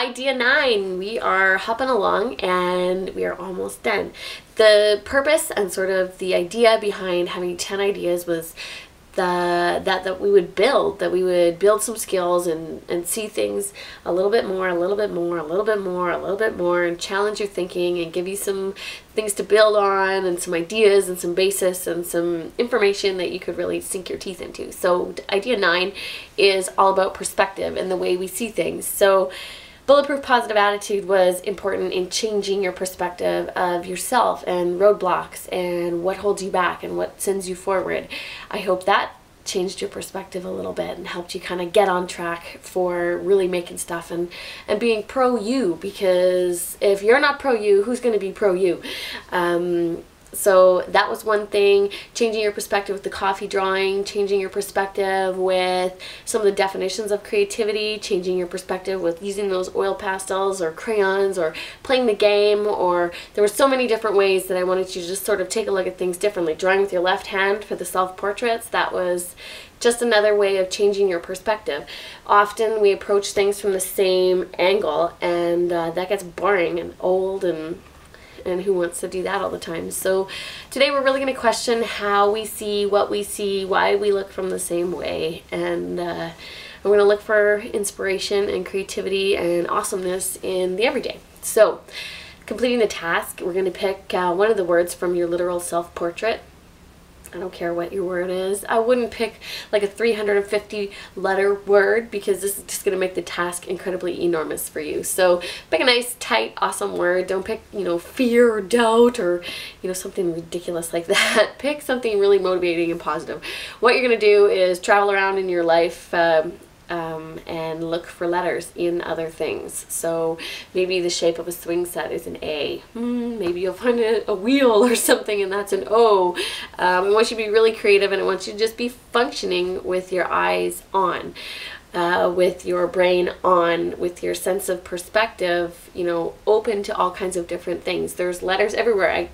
Idea 9, we are hopping along and we are almost done. The purpose and sort of the idea behind having 10 ideas was that we would build some skills and see things a little bit more, a little bit more, a little bit more, a little bit more, and challenge your thinking and give you some things to build on and some ideas and some basis and some information that you could really sink your teeth into. So idea 9 is all about perspective and the way we see things. So Bulletproof positive attitude was important in changing your perspective of yourself and roadblocks and what holds you back and what sends you forward. I hope that changed your perspective a little bit and helped you kind of get on track for really making stuff and being pro you, because if you're not pro you, who's going to be pro you? So that was one thing. Changing your perspective with the coffee drawing, changing your perspective with some of the definitions of creativity, changing your perspective with using those oil pastels or crayons or playing the game, or there were so many different ways that I wanted you to just sort of take a look at things differently. Drawing with your left hand for the self-portraits, that was just another way of changing your perspective. Often we approach things from the same angle, and that gets boring and old, and who wants to do that all the time? So today we're really going to question how we see what we see, why we look from the same way, and we're going to look for inspiration and creativity and awesomeness in the everyday. So completing the task, we're going to pick one of the words from your literal self-portrait. I don't care what your word is. I wouldn't pick like a 350 letter word, because this is just going to make the task incredibly enormous for you. So pick a nice, tight, awesome word. Don't pick, fear or doubt or, something ridiculous like that. Pick something really motivating and positive. What you're going to do is travel around in your life and look for letters in other things. So maybe the shape of a swing set is an A. Maybe you'll find a wheel or something and that's an O. I want you to be really creative, and I want you to just be functioning with your eyes on, with your brain on, with your sense of perspective, open to all kinds of different things. There's letters everywhere. I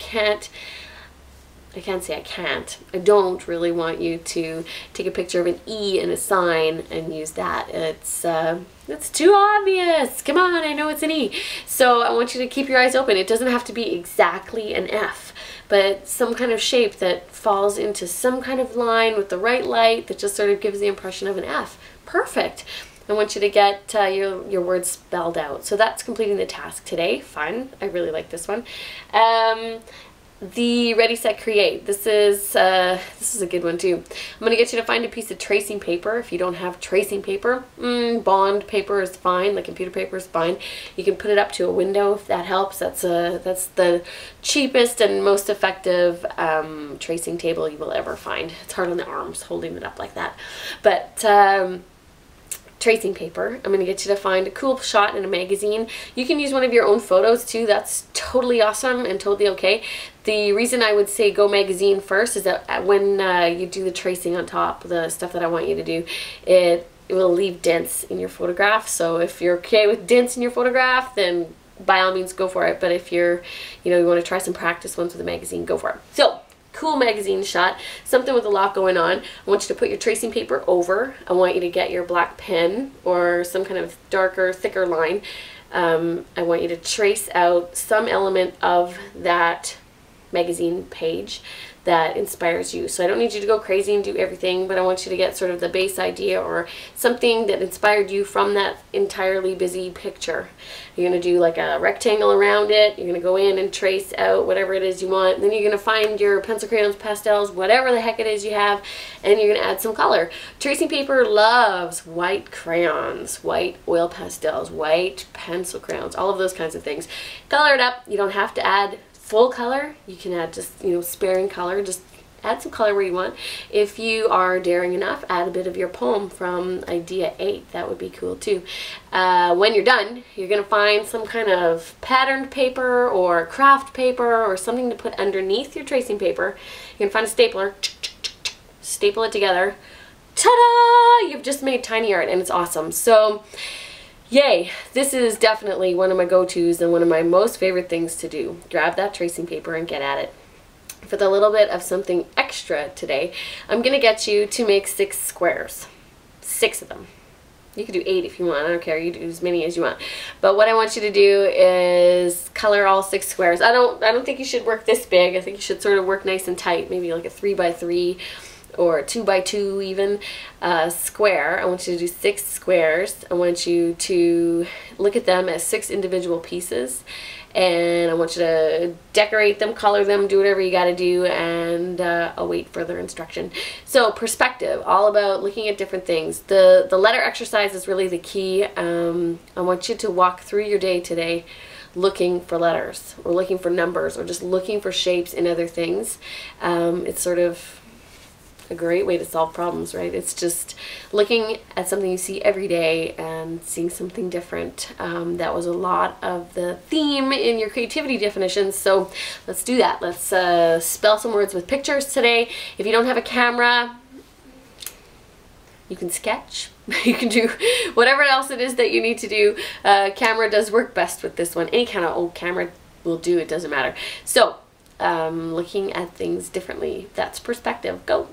don't really want you to take a picture of an E and a sign and use that. It's too obvious. Come on, I know it's an E. So I want you to keep your eyes open. It doesn't have to be exactly an F, but some kind of shape that falls into some kind of line with the right light that just sort of gives the impression of an F. Perfect. I want you to get your words spelled out. So that's completing the task today. Fun. I really like this one. The Ready, Set, Create. This is a good one too. I'm going to get you to find a piece of tracing paper. If you don't have tracing paper, bond paper is fine. The computer paper is fine. You can put it up to a window if that helps. That's the cheapest and most effective tracing table you will ever find. It's hard on the arms holding it up like that, but tracing paper. I'm going to get you to find a cool shot in a magazine. You can use one of your own photos too. That's totally awesome and totally okay. The reason I would say go magazine first is that when you do the tracing on top, the stuff that I want you to do, it will leave dents in your photograph. So if you're okay with dents in your photograph, then by all means go for it. But if you're, you want to try some practice ones with a magazine, go for it. So cool magazine shot, something with a lot going on. I want you to put your tracing paper over. I want you to get your black pen or some kind of darker, thicker line. I want you to trace out some element of that magazine page that inspires you. So I don't need you to go crazy and do everything, but I want you to get sort of the base idea or something that inspired you from that entirely busy picture. You're going to do like a rectangle around it. You're going to go in and trace out whatever it is you want. Then you're going to find your pencil, crayons, pastels, whatever the heck it is you have, and you're going to add some color. Tracing paper loves white crayons, white oil pastels, white pencil crayons, all of those kinds of things. Color it up. You don't have to add full color. You can add just, sparing color. Just add some color where you want. If you are daring enough, add a bit of your poem from Idea 8. That would be cool too. When you're done, you're going to find some kind of patterned paper or craft paper or something to put underneath your tracing paper. You're going to find a stapler, staple it together. Ta-da! You've just made tiny art, and it's awesome. So yay, this is definitely one of my go-tos and one of my most favorite things to do. Grab that tracing paper and get at it. For the little bit of something extra today, I'm going to get you to make 6 squares. 6 of them. You could do 8 if you want. I don't care. You do as many as you want. But what I want you to do is color all 6 squares. I don't think you should work this big. I think you should sort of work nice and tight. Maybe like a 3x3 or 2x2 even square. I want you to do 6 squares. I want you to look at them as 6 individual pieces. And I want you to decorate them, color them, do whatever you got to do, and await further instruction. So perspective, all about looking at different things. The letter exercise is really the key. I want you to walk through your day today looking for letters, or looking for numbers, or just looking for shapes in other things. It's sort of a great way to solve problems, right? It's just looking at something you see every day and seeing something different. That was a lot of the theme in your creativity definitions, so let's do that. Let's spell some words with pictures today. If you don't have a camera, you can sketch. You can do whatever else it is that you need to do. Camera does work best with this one. Any kind of old camera will do, it doesn't matter. So looking at things differently, that's perspective. Go.